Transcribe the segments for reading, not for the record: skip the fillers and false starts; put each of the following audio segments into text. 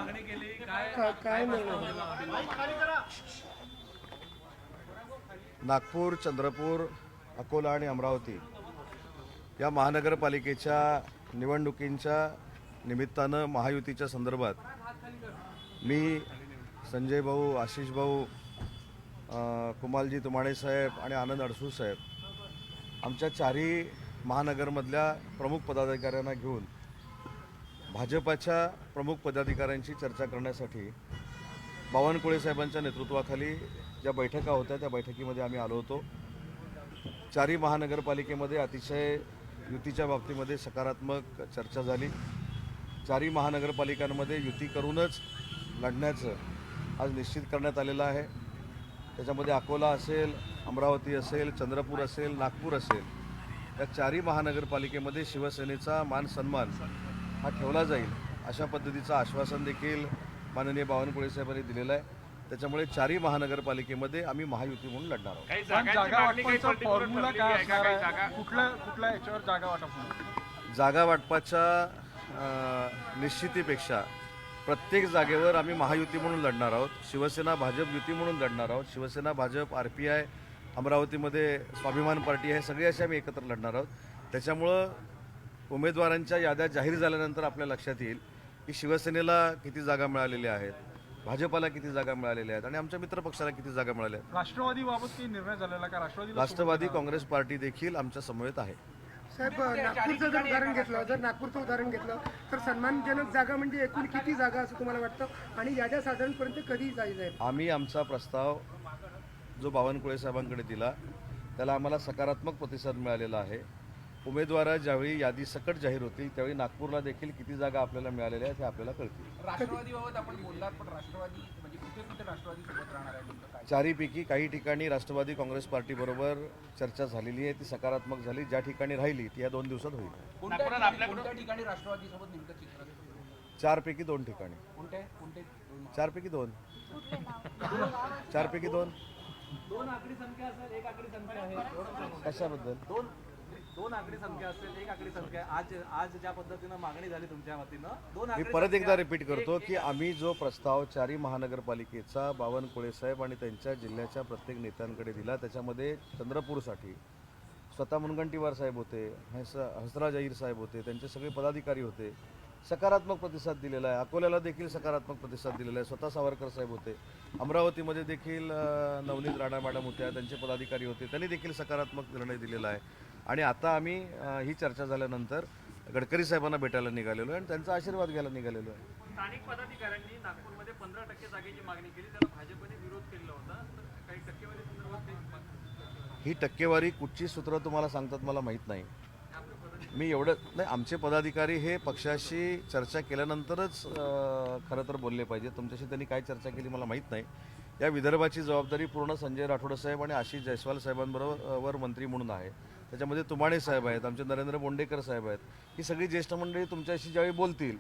मागणी केली काय निर्णय? नागपूर, चंद्रपूर, अकोला आणि अमरावती या महानगरपालिकेच्या निवडणुकींच्या निमित्तानं महायुतीच्या संदर्भात मी संजय भाऊ, आशिष भाऊ, कुमालजी तुमाणे साहेब आणि आनंद अडसूळ साहेब आमच्या चारही महानगरमधल्या प्रमुख पदाधिकाऱ्यांना घेऊन भाजपाच्या प्रमुख पदाधिकाऱ्यांशी चर्चा करण्यासाठी बावनकुळे साहेबांच्या नेतृत्वाखाली ज्या बैठका होत्या त्या बैठकीमध्ये आम्ही आलो होतो. चारही महानगरपालिकेमध्ये अतिशय युतीच्या बाबतीमध्ये सकारात्मक चर्चा झाली. चारही महानगरपालिकांमध्ये युती करूनच लढण्याचं आज निश्चित करण्यात आलेलं आहे. त्याच्यामध्ये अकोला असेल, अमरावती असेल, चंद्रपूर असेल, नागपूर असेल, या चारही महानगरपालिकेमध्ये शिवसेनेचा मान सन्मान हा ठेवला जाईल अशा पद्धतीचं आश्वासन देखील माननीय बावनकुळे साहेबांनी दिलेलं आहे. त्याच्यामुळे चारही महानगरपालिकेमध्ये आम्ही महायुती म्हणून लढणार आहोत. फॉर्म्युला काय असणार आहे? कुठल्या याच्यावर जागा वाटप? जागा वाटपाच्या निश्चितीपेक्षा प्रत्येक जागेवर आम्ही महायुती म्हणून लढणार आहोत. शिवसेना भाजप युती म्हणून लढणार आहोत. शिवसेना भाजप, RPI, अमरावतीमध्ये स्वाभिमान पार्टी आहे, सगळे असे आम्ही एकत्र लढणार आहोत. त्याच्यामुळं उमेदवारांच्या याद्या जाहीर झाल्यानंतर आपल्या लक्षात येईल की शिवसेनेला किती जागा मिळालेल्या आहेत, भाजपाला किती जागा मिळालेल्या आहेत आणि आमच्या मित्रपक्षाला किती जागा मिळाल्या आहेत. राष्ट्रवादीबाबत काही निर्णय झालेला का? राष्ट्रवादी काँग्रेस पार्टी देखील आमच्या समवेत आहे. साहेब, नागपूरचं जर उदाहरण घेतलं तर सन्मानजनक जागा म्हणजे एकूण किती जागा असं तुम्हाला वाटतं आणि याद्या साधारणपर्यंत कधी जाईल? आम्ही आमचा प्रस्ताव जो बावनकुळे साहेबांकडे दिला त्याला आम्हाला सकारात्मक प्रतिसाद मिळालेला आहे. उमेदवार ज्यावेळी यादी सकट जाहीर होतील त्यावेळी नागपूरला देखील किती जागा आपल्याला मिळालेल्या आहेत हे आपल्याला कळतील. राष्ट्रवादीबाबत आपण बोललात, पण राष्ट्रवादी म्हणजे कुठे राष्ट्रवादी सोबत राहणार आहे? चारीपैकी काही ठिकाणी राष्ट्रवादी काँग्रेस पार्टीबरोबर चर्चा झालेली आहे, ती सकारात्मक झाली. ज्या ठिकाणी राहिली ती या 2 दिवसात होईल. कोणत्या ठिकाणी राष्ट्रवादी सोबत नेमकं चित्र? 4 पैकी 2 ठिकाणी. कोणते? 4 पैकी 2. 4 पैकी 2. 2 आकडी संख्या असेल, 1 आकडी संख्या आहे. कशाबद्दल? 2 आकडी संख्या असेल, 1 आकडी संख्या. आज ज्या पद्धतीनं मागणी झाली तुमच्या वतीनं 2 मी आकडी परत एकदा रिपीट करतो की आम्ही जो प्रस्ताव चारही महानगरपालिकेचा बावनकुळे साहेब आणि त्यांच्या जिल्ह्याच्या प्रत्येक नेत्यांकडे दिला त्याच्यामध्ये चंद्रपूरसाठी स्वतः मुनगंटीवार साहेब होते, हंसराज अहिर साहेब होते, त्यांचे सगळे पदाधिकारी होते, सकारात्मक प्रतिसाद दिलेला आहे. अकोल्याला देखील सकारात्मक प्रतिसाद दिलेला आहे, स्वतः सावरकर साहेब होते. अमरावतीमध्ये देखील नवनीत राणा मॅडम होत्या, त्यांचे पदाधिकारी होते, त्यांनी देखील सकारात्मक निर्णय दिलेला आहे. आणि आता आम्ही ही चर्चा झाल्यानंतर गडकरी साहेबांना भेटायला निघालेलो आहे आणि त्यांचा आशीर्वाद घ्यायला निघालेलो आहे. स्थानिक पदाधिकाऱ्यांनी नागपूरमध्ये 15% जागेची मागणी केली, त्याला भाजपने विरोध केलेला होता. तर काही टक्केवारी संदर्भात ही टक्केवारी कुठची सूत्र तुम्हाला सांगतात मला माहीत नाही. मी एवढं नाही, आमचे पदाधिकारी हे पक्षाशी चर्चा केल्यानंतरच खरं तर बोलले पाहिजे. तुमच्याशी त्यांनी काय चर्चा केली मला माहीत नाही. या विदर्भाची जबाबदारी पूर्ण संजय राठोड साहेब आणि आशिष जयस्वाल साहेबांबरोबर मंत्री म्हणून आहे. त्याच्यामध्ये तुमाणे साहेब आहेत, आमचे नरेंद्र बोंडेकर साहेब आहेत. ही सगळी ज्येष्ठ मंडळी तुमच्याशी ज्यावेळी बोलतील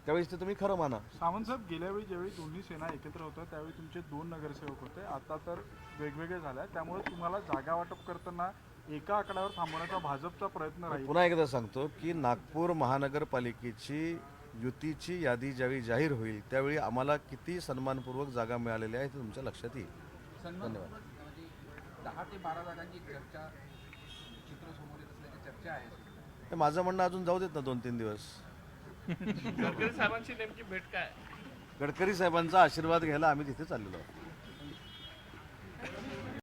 त्यावेळेस ते तुम्ही खरं माना. सावंत साहेब, गेल्यावेळी ज्यावेळी दोन्ही सेना एकत्र होत्या त्यावेळी तुमचे 2 नगरसेवक होते, आता तर वेगवेगळे झाले, त्यामुळे तुम्हाला जागा वाटप करताना एका आकड्यावर थांबवण्याचा भाजपचा प्रयत्न राहील. पुन्हा एकदा सांगतो की नागपूर महानगरपालिकेची युतीची यादी ज्यावेळी जाहीर होईल त्यावेळी आम्हाला किती सन्मानपूर्वक जागा मिळालेल्या आहेत हे तुमच्या लक्षात येईल. धन्यवाद. म्हणजे 10 ते 12 जागांची चर्चा, चित्र समोर येत असल्याची चर्चा आहे. माझं म्हणणं अजून जाऊ देत ना 2-3 दिवस. गडकरी साहेबांची नेमकी भेट काय? गडकरी साहेबांचा आशीर्वाद घ्यायला आम्ही तिथे चाललेलो आहोत.